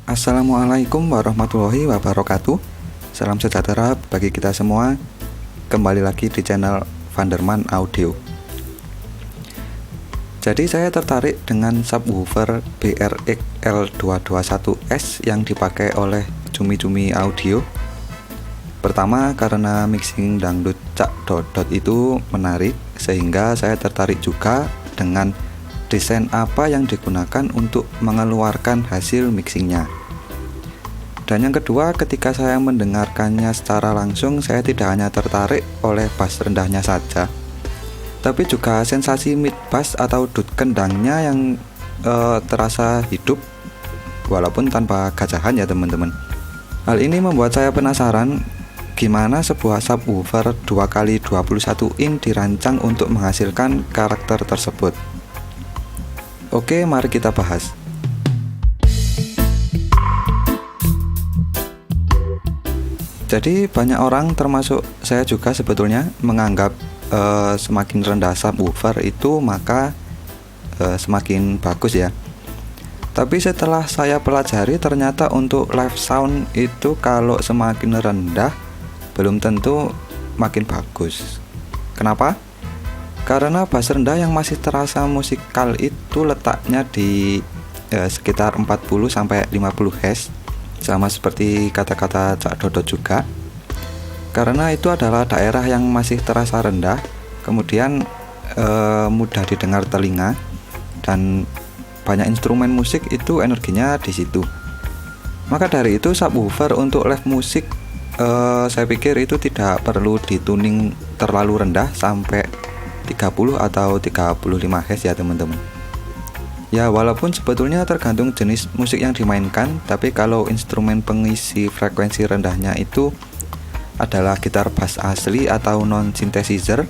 Assalamualaikum warahmatullahi wabarakatuh. Salam sejahtera bagi kita semua. Kembali lagi di channel Vanderman Audio. Jadi saya tertarik dengan subwoofer BRX L221S yang dipakai oleh Cumi Cumi Audio. Pertama, karena mixing dangdut Cak Dodot itu menarik, sehingga saya tertarik juga dengan desain apa yang digunakan untuk mengeluarkan hasil mixingnya. Dan yang kedua, ketika saya mendengarkannya secara langsung, saya tidak hanya tertarik oleh bass rendahnya saja, tapi juga sensasi mid bass atau dud kendangnya yang terasa hidup walaupun tanpa gajahan ya teman-teman. Hal ini membuat saya penasaran gimana sebuah subwoofer 2x21 in dirancang untuk menghasilkan karakter tersebut. Oke, mari kita bahas. Jadi banyak orang termasuk saya juga sebetulnya menganggap semakin rendah subwoofer itu maka semakin bagus ya. Tapi setelah saya pelajari ternyata untuk live sound itu kalau semakin rendah belum tentu makin bagus. Kenapa? Karena bass rendah yang masih terasa musikal itu letaknya di sekitar 40-50 Hz, sama seperti kata-kata Cak Dodot juga. Karena itu adalah daerah yang masih terasa rendah, kemudian mudah didengar telinga, dan banyak instrumen musik itu energinya di situ. Maka dari itu subwoofer untuk live musik saya pikir itu tidak perlu dituning terlalu rendah sampai 30 atau 35 Hz ya teman-teman. Ya, walaupun sebetulnya tergantung jenis musik yang dimainkan, tapi kalau instrumen pengisi frekuensi rendahnya itu adalah gitar bass asli atau non synthesizer,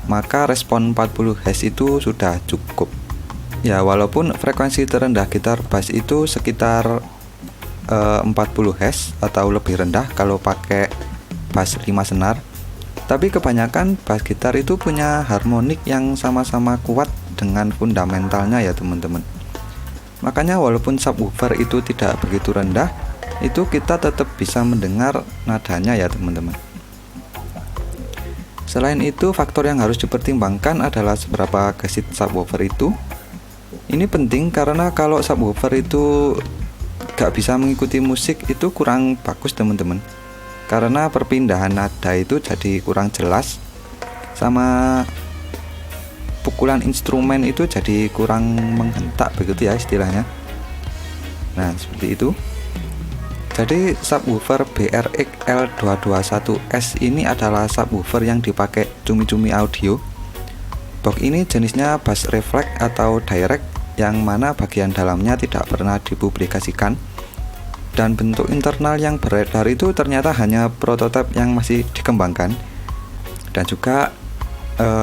maka respon 40 Hz itu sudah cukup. Ya, walaupun frekuensi terendah gitar bass itu sekitar 40 Hz atau lebih rendah kalau pakai bass 5 senar. Tapi kebanyakan bass gitar itu punya harmonik yang sama-sama kuat dengan fundamentalnya ya teman-teman. Makanya walaupun subwoofer itu tidak begitu rendah, itu kita tetap bisa mendengar nadanya ya teman-teman. Selain itu, faktor yang harus dipertimbangkan adalah seberapa gesit subwoofer itu. Ini penting karena kalau subwoofer itu gak bisa mengikuti musik itu kurang bagus teman-teman. Karena perpindahan nada itu jadi kurang jelas, sama pukulan instrumen itu jadi kurang menghentak begitu ya istilahnya. Nah, seperti itu. Jadi subwoofer BRX L221S ini adalah subwoofer yang dipakai Cumi Cumi Audio. Box ini jenisnya bass reflex atau direct, yang mana bagian dalamnya tidak pernah dipublikasikan. Dan bentuk internal yang beredar itu ternyata hanya prototipe yang masih dikembangkan, dan juga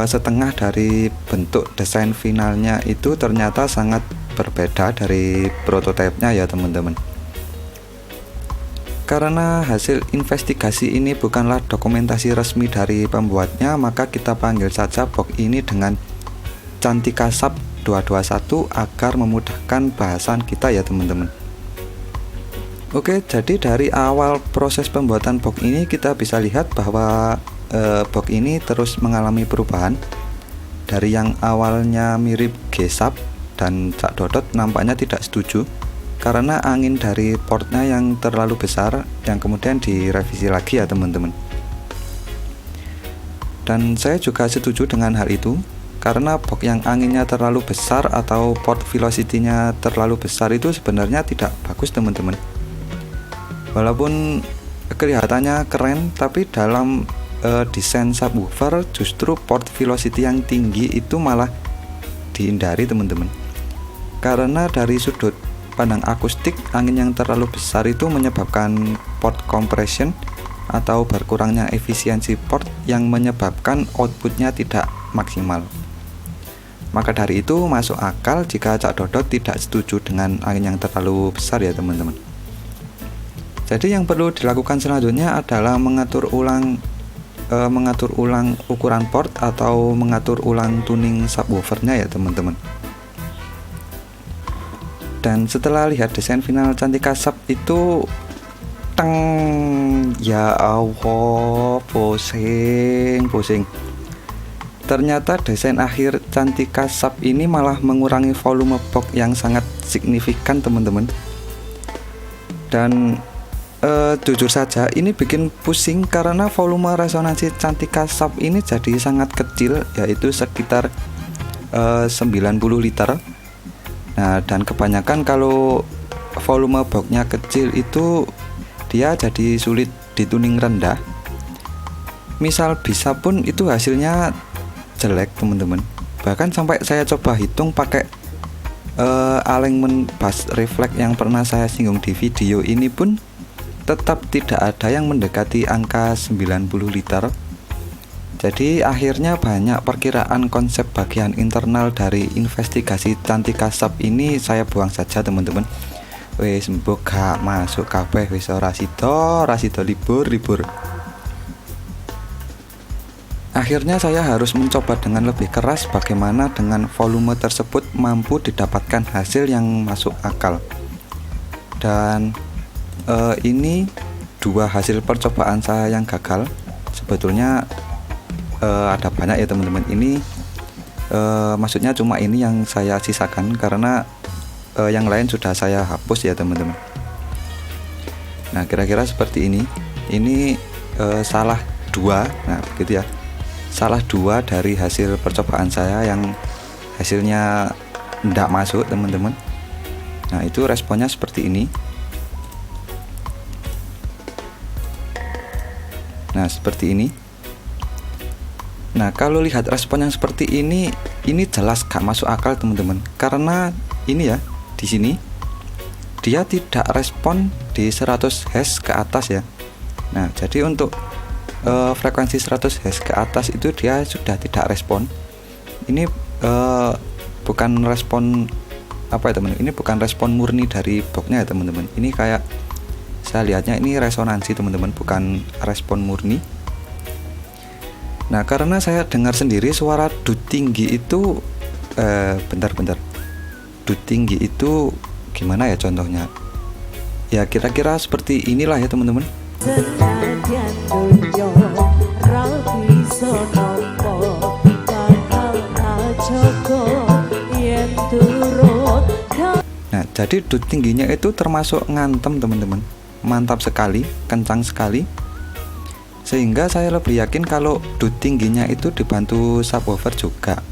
setengah dari bentuk desain finalnya itu ternyata sangat berbeda dari prototipenya ya teman-teman. Karena hasil investigasi ini bukanlah dokumentasi resmi dari pembuatnya, maka kita panggil saja box ini dengan Cantika Sub 221 agar memudahkan bahasan kita ya teman-teman. Oke, jadi dari awal proses pembuatan box ini kita bisa lihat bahwa box ini terus mengalami perubahan. Dari yang awalnya mirip G-Sub dan Cak Dodot nampaknya tidak setuju karena angin dari portnya yang terlalu besar, yang kemudian direvisi lagi ya teman-teman. Dan saya juga setuju dengan hal itu, karena box yang anginnya terlalu besar atau port velocity-nya terlalu besar itu sebenarnya tidak bagus teman-teman. Walaupun kelihatannya keren, tapi dalam desain subwoofer justru port velocity yang tinggi itu malah dihindari teman-teman. Karena dari sudut pandang akustik, angin yang terlalu besar itu menyebabkan port compression atau berkurangnya efisiensi port yang menyebabkan outputnya tidak maksimal. Maka dari itu masuk akal jika Cak Dodot tidak setuju dengan angin yang terlalu besar ya teman-teman. Jadi yang perlu dilakukan selanjutnya adalah mengatur ulang ukuran port atau mengatur ulang tuning subwoofernya ya teman-teman. Dan setelah lihat desain final Cantika Sub itu, teng, ya Allah, pusing. Ternyata desain akhir Cantika Sub ini malah mengurangi volume box yang sangat signifikan teman-teman. Dan jujur saja ini bikin pusing karena volume resonansi Cantika Sub ini jadi sangat kecil, yaitu sekitar 90 liter. Nah, dan kebanyakan kalau volume boxnya kecil itu dia jadi sulit dituning rendah. Misal bisa pun itu hasilnya jelek teman-teman. Bahkan sampai saya coba hitung pakai alignment bass reflect yang pernah saya singgung di video ini pun tetap tidak ada yang mendekati angka 90 liter. Jadi akhirnya banyak perkiraan konsep bagian internal dari investigasi Cantika Sub ini saya buang saja teman-teman. Wes mbok gak masuk kabeh, wis ora sida libur. Akhirnya saya harus mencoba dengan lebih keras bagaimana dengan volume tersebut mampu didapatkan hasil yang masuk akal. Dan ini dua hasil percobaan saya yang gagal. Sebetulnya ada banyak ya teman-teman. Ini maksudnya cuma ini yang saya sisakan karena yang lain sudah saya hapus ya teman-teman. Nah, kira-kira seperti ini. Ini salah dua. Nah, begitu ya. Salah dua dari hasil percobaan saya yang hasilnya tidak masuk teman-teman. Nah, itu responnya seperti ini. Nah, seperti ini. Nah, kalau lihat respon yang seperti ini jelas gak masuk akal teman-teman. Karena ini ya, di sini dia tidak respon di 100 Hz ke atas ya. Nah, jadi untuk frekuensi 100 Hz ke atas itu dia sudah tidak respon. Ini bukan respon apa ya teman-teman. Ini bukan respon murni dari boxnya ya teman-teman. Ini kayak saya lihatnya ini resonansi teman-teman, bukan respon murni. Nah, karena saya dengar sendiri suara dut tinggi itu bentar. Dut tinggi itu gimana ya contohnya? Ya kira-kira seperti inilah ya teman-teman. Nah, jadi dut tingginya itu termasuk ngantem teman-teman. Mantap sekali, kencang sekali. Sehingga saya lebih yakin kalau dut tingginya itu dibantu subwoofer juga.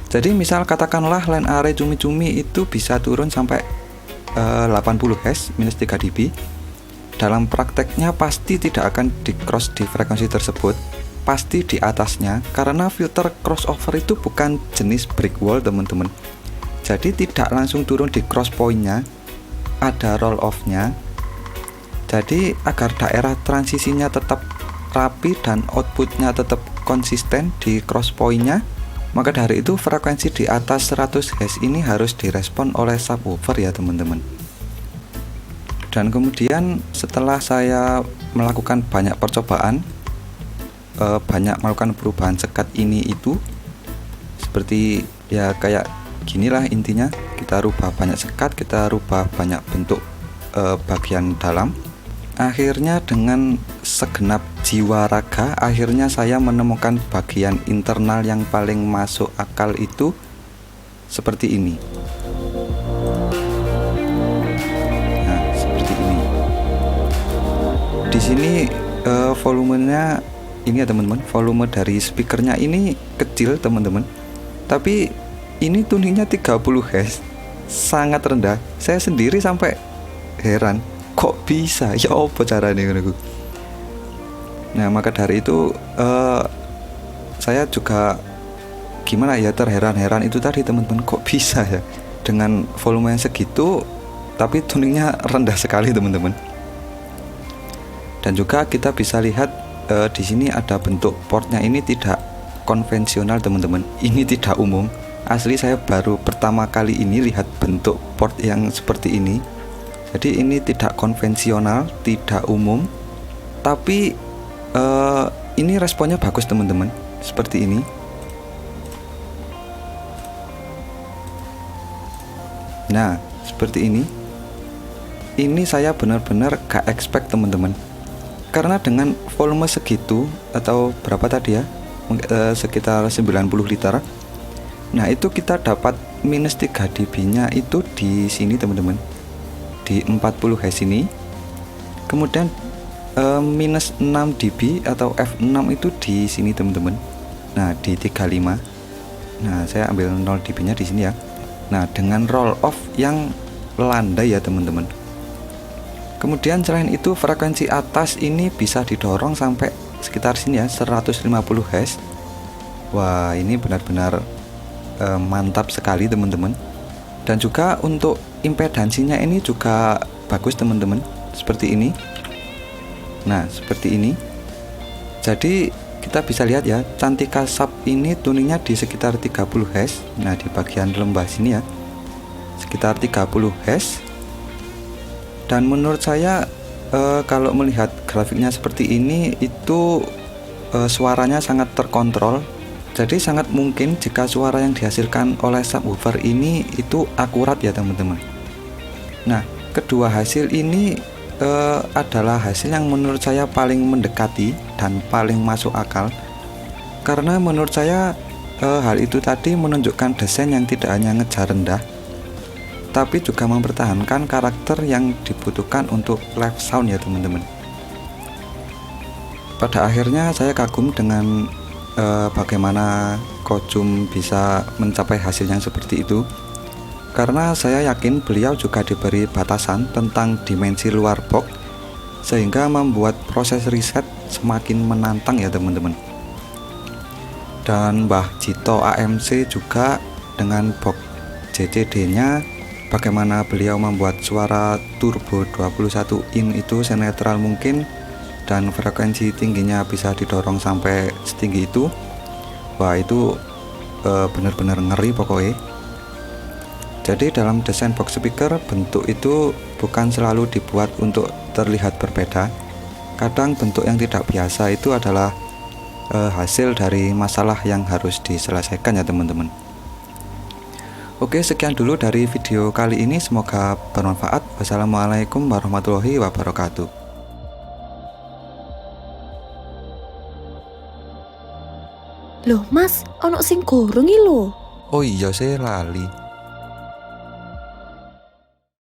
Jadi misal katakanlah line array cumi-cumi itu bisa turun sampai 80 Hz minus 3 dB. Dalam prakteknya pasti tidak akan di cross di frekuensi tersebut, pasti di atasnya, karena filter crossover itu bukan jenis break wall teman-teman. Jadi tidak langsung turun di cross pointnya, ada roll off nya. Jadi agar daerah transisinya tetap rapi dan outputnya tetap konsisten di cross pointnya, maka dari itu frekuensi di atas 100 Hz ini harus direspon oleh subwoofer ya teman-teman. Dan kemudian setelah saya melakukan banyak percobaan, banyak melakukan perubahan sekat ini itu, seperti ya kayak ginilah intinya, kita rubah banyak sekat, kita rubah banyak bentuk bagian dalam. Akhirnya dengan segenap jiwa raga, akhirnya saya menemukan bagian internal yang paling masuk akal itu seperti ini. Nah, seperti ini. Di sini volumenya ini ya teman-teman, volume dari speakernya ini kecil teman-teman. Tapi ini tuningnya 30 Hz, sangat rendah. Saya sendiri sampai heran, kok bisa ya apa caranya gitu. Nah, maka dari itu saya juga gimana ya, terheran-heran itu tadi teman-teman, kok bisa ya dengan volume yang segitu tapi tuningnya rendah sekali teman-teman. Dan juga kita bisa lihat di sini ada bentuk portnya, ini tidak konvensional teman-teman, ini tidak umum. Asli saya baru pertama kali ini lihat bentuk port yang seperti ini. Jadi ini tidak konvensional, tidak umum, tapi ini responnya bagus teman-teman, seperti ini. Nah, seperti ini saya benar-benar gak expect teman-teman, karena dengan volume segitu atau berapa tadi ya, sekitar 90 liter. Nah itu kita dapat minus 3 dB nya itu di sini teman-teman, di 40 Hz ini. Kemudian minus 6 dB atau F6 itu di sini teman-teman. Nah di 35. Nah saya ambil 0 dB nya di sini ya. Nah dengan roll off yang landai ya teman-teman. Kemudian selain itu frekuensi atas ini bisa didorong sampai sekitar sini ya, 150 Hz. Wah ini benar-benar mantap sekali teman-teman. Dan juga untuk impedansinya ini juga bagus teman-teman, seperti ini. Nah seperti ini. Jadi kita bisa lihat ya, Cantika Sub ini tuningnya di sekitar 30 Hz. Nah di bagian lembah sini ya, sekitar 30 Hz. Dan menurut saya kalau melihat grafiknya seperti ini itu suaranya sangat terkontrol. Jadi sangat mungkin jika suara yang dihasilkan oleh subwoofer ini itu akurat ya teman-teman. Nah kedua hasil ini adalah hasil yang menurut saya paling mendekati dan paling masuk akal, karena menurut saya hal itu tadi menunjukkan desain yang tidak hanya ngejar rendah, tapi juga mempertahankan karakter yang dibutuhkan untuk live sound ya teman-teman. Pada akhirnya saya kagum dengan bagaimana Kojum bisa mencapai hasil yang seperti itu, karena saya yakin beliau juga diberi batasan tentang dimensi luar box, sehingga membuat proses riset semakin menantang ya teman-teman. Dan Mbah Jito AMC juga dengan box JCD nya, bagaimana beliau membuat suara turbo 21 in itu senetral mungkin, dan frekuensi tingginya bisa didorong sampai setinggi itu. Wah itu benar-benar ngeri pokoknya. Jadi dalam desain box speaker, bentuk itu bukan selalu dibuat untuk terlihat berbeda. Kadang bentuk yang tidak biasa itu adalah hasil dari masalah yang harus diselesaikan ya teman-teman. Oke, sekian dulu dari video kali ini, semoga bermanfaat. Wassalamualaikum warahmatullahi wabarakatuh. Loh mas, ono sing goreng iki lho. Oh iya, saya lali.